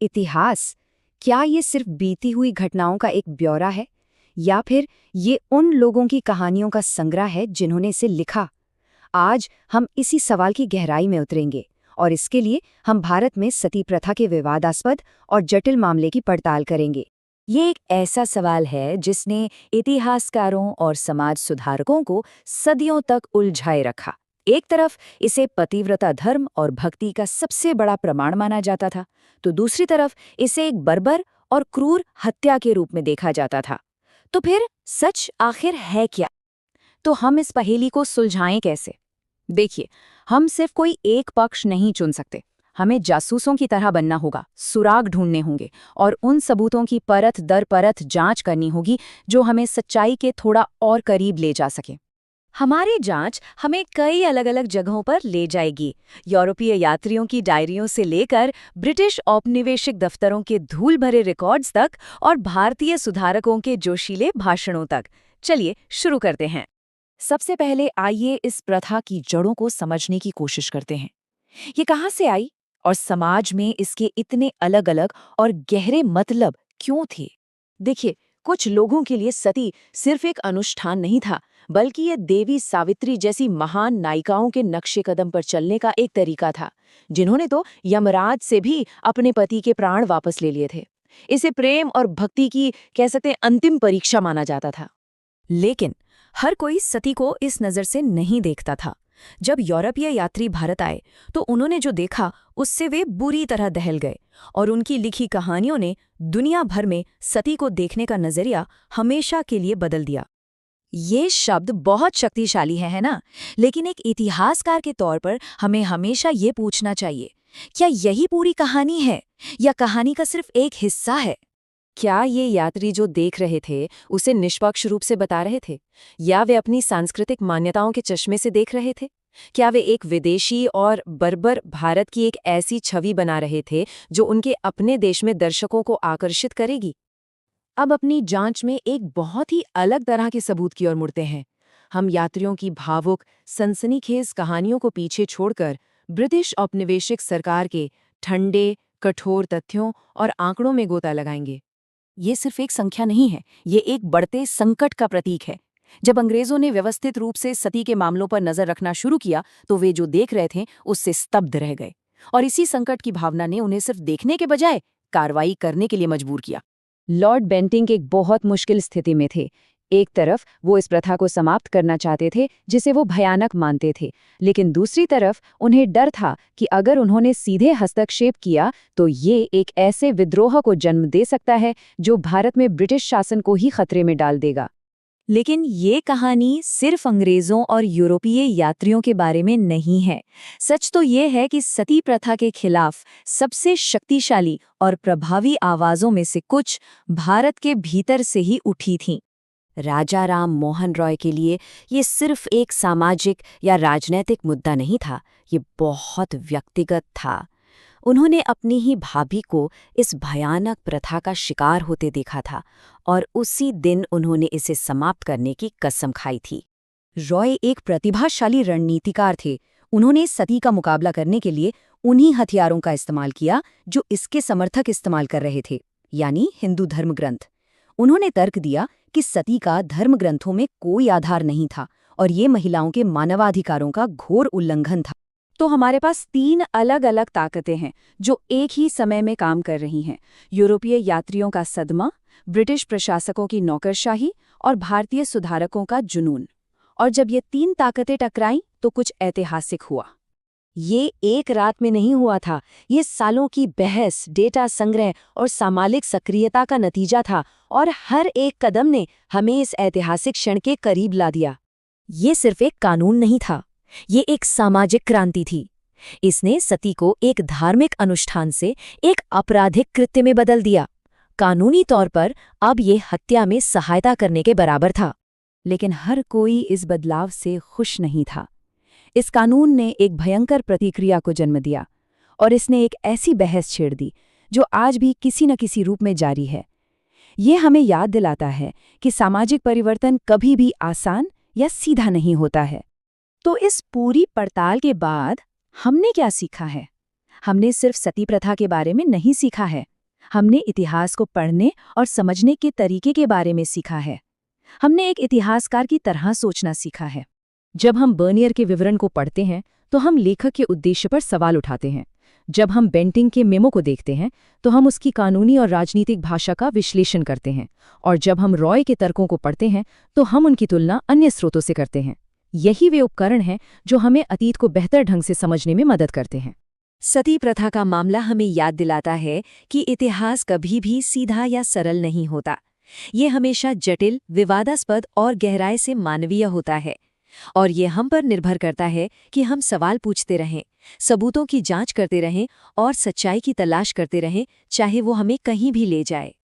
इतिहास, क्या ये सिर्फ बीती हुई घटनाओं का एक ब्यौरा है, या फिर ये उन लोगों की कहानियों का संग्रह है जिन्होंने इसे लिखा? आज हम इसी सवाल की गहराई में उतरेंगे और इसके लिए हम भारत में सती प्रथा के विवादास्पद और जटिल मामले की पड़ताल करेंगे। ये एक ऐसा सवाल है जिसने इतिहासकारों और समाज सुधारकों को सदियों तक उलझाए रखा। एक तरफ इसे पतिव्रता धर्म और भक्ति का सबसे बड़ा प्रमाण माना जाता था, तो दूसरी तरफ इसे एक बर्बर और क्रूर हत्या के रूप में देखा जाता था। तो फिर सच आखिर है क्या? तो हम इस पहेली को सुलझाएं कैसे? देखिए, हम सिर्फ कोई एक पक्ष नहीं चुन सकते। हमें जासूसों की तरह बनना होगा, सुराग ढूंढने होंगे और उन सबूतों की परत दर परत जांच करनी होगी जो हमें सच्चाई के थोड़ा और करीब ले जा सके। हमारी जांच हमें कई अलग अलग जगहों पर ले जाएगी, यूरोपीय यात्रियों की डायरियों से लेकर ब्रिटिश औपनिवेशिक दफ्तरों के धूल भरे रिकॉर्ड्स तक और भारतीय सुधारकों के जोशीले भाषणों तक। चलिए शुरू करते हैं। सबसे पहले आइए इस प्रथा की जड़ों को समझने की कोशिश करते हैं। ये कहाँ से आई और समाज में इसके इतने अलग अलग और गहरे मतलब क्यों थे? देखिए, कुछ लोगों के लिए सती सिर्फ एक अनुष्ठान नहीं था, बल्कि ये देवी सावित्री जैसी महान नायिकाओं के नक्शे कदम पर चलने का एक तरीका था, जिन्होंने तो यमराज से भी अपने पति के प्राण वापस ले लिए थे। इसे प्रेम और भक्ति की कह सकते हैं अंतिम परीक्षा माना जाता था। लेकिन हर कोई सती को इस नज़र से नहीं देखता था। जब यूरोपीय यात्री भारत आए तो उन्होंने जो देखा उससे वे बुरी तरह दहल गए और उनकी लिखी कहानियों ने दुनिया भर में सती को देखने का नजरिया हमेशा के लिए बदल दिया। ये शब्द बहुत शक्तिशाली है ना? लेकिन एक इतिहासकार के तौर पर हमें हमेशा ये पूछना चाहिए, क्या यही पूरी कहानी है या कहानी का सिर्फ एक हिस्सा है? क्या ये यात्री जो देख रहे थे उसे निष्पक्ष रूप से बता रहे थे, या वे अपनी सांस्कृतिक मान्यताओं के चश्मे से देख रहे थे? क्या वे एक विदेशी और बर्बर भारत की एक ऐसी छवि बना रहे थे जो उनके अपने देश में दर्शकों को आकर्षित करेगी? अब अपनी जांच में एक बहुत ही अलग तरह के सबूत की ओर मुड़ते हैं। हम यात्रियों की भावुक, सनसनीखेज कहानियों को पीछे छोड़कर ब्रिटिश औपनिवेशिक सरकार के ठंडे, कठोर तथ्यों और आंकड़ों में गोता लगाएंगे। ये सिर्फ एक संख्या नहीं है, ये एक बढ़ते संकट का प्रतीक है। जब अंग्रेजों ने व्यवस्थित रूप से सती के मामलों पर नजर रखना शुरू किया तो वे जो देख रहे थे उससे स्तब्ध रह गए, और इसी संकट की भावना ने उन्हें सिर्फ देखने के बजाय कार्रवाई करने के लिए मजबूर किया। लॉर्ड बेंटिंक एक बहुत मुश्किल स्थिति में थे। एक तरफ वो इस प्रथा को समाप्त करना चाहते थे जिसे वो भयानक मानते थे, लेकिन दूसरी तरफ उन्हें डर था कि अगर उन्होंने सीधे हस्तक्षेप किया तो ये एक ऐसे विद्रोह को जन्म दे सकता है जो भारत में ब्रिटिश शासन को ही खतरे में डाल देगा। लेकिन ये कहानी सिर्फ अंग्रेजों और यूरोपीय यात्रियों के बारे में नहीं है। सच तो ये है कि सती प्रथा के खिलाफ सबसे शक्तिशाली और प्रभावी आवाज़ों में से कुछ भारत के भीतर से ही उठी थीं। राजा राम मोहन रॉय के लिए ये सिर्फ एक सामाजिक या राजनैतिक मुद्दा नहीं था, ये बहुत व्यक्तिगत था। उन्होंने अपनी ही भाभी को इस भयानक प्रथा का शिकार होते देखा था और उसी दिन उन्होंने इसे समाप्त करने की कसम खाई थी। रॉय एक प्रतिभाशाली रणनीतिकार थे। उन्होंने सती का मुकाबला करने के लिए उन्हीं हथियारों का इस्तेमाल किया जो इसके समर्थक इस्तेमाल कर रहे थे, यानी हिंदू धर्मग्रंथ। उन्होंने तर्क दिया कि सती का धर्मग्रंथों में कोई आधार नहीं था और ये महिलाओं के मानवाधिकारों का घोर उल्लंघन था। तो हमारे पास तीन अलग अलग ताकतें हैं जो एक ही समय में काम कर रही हैं: यूरोपीय यात्रियों का सदमा, ब्रिटिश प्रशासकों की नौकरशाही और भारतीय सुधारकों का जुनून। और जब ये तीन ताकतें टकराईं तो कुछ ऐतिहासिक हुआ। ये एक रात में नहीं हुआ था, ये सालों की बहस, डेटा संग्रह और सामाजिक सक्रियता का नतीजा था, और हर एक कदम ने हमें इस ऐतिहासिक क्षण के करीब ला दिया। ये सिर्फ एक कानून नहीं था, ये एक सामाजिक क्रांति थी। इसने सती को एक धार्मिक अनुष्ठान से एक आपराधिक कृत्य में बदल दिया। कानूनी तौर पर अब ये हत्या में सहायता करने के बराबर था। लेकिन हर कोई इस बदलाव से खुश नहीं था। इस कानून ने एक भयंकर प्रतिक्रिया को जन्म दिया और इसने एक ऐसी बहस छेड़ दी जो आज भी किसी न किसी रूप में जारी है। ये हमें याद दिलाता है कि सामाजिक परिवर्तन कभी भी आसान या सीधा नहीं होता है। तो इस पूरी पड़ताल के बाद हमने क्या सीखा है? हमने सिर्फ सती प्रथा के बारे में नहीं सीखा है, हमने इतिहास को पढ़ने और समझने के तरीके के बारे में सीखा है। हमने एक इतिहासकार की तरह सोचना सीखा है। जब हम बर्नियर के विवरण को पढ़ते हैं तो हम लेखक के उद्देश्य पर सवाल उठाते हैं। जब हम बेंटिंग के मेमो को देखते हैं तो हम उसकी कानूनी और राजनीतिक भाषा का विश्लेषण करते हैं। और जब हम रॉय के तर्कों को पढ़ते हैं तो हम उनकी तुलना अन्य स्रोतों से करते हैं। यही वे उपकरण हैं जो हमें अतीत को बेहतर ढंग से समझने में मदद करते हैं। सती प्रथा का मामला हमें याद दिलाता है कि इतिहास कभी भी सीधा या सरल नहीं होता। ये हमेशा जटिल, विवादास्पद और गहराई से मानवीय होता है। और ये हम पर निर्भर करता है कि हम सवाल पूछते रहें, सबूतों की जांच करते रहें और सच्चाई की तलाश करते रहें, चाहे वो हमें कहीं भी ले जाए।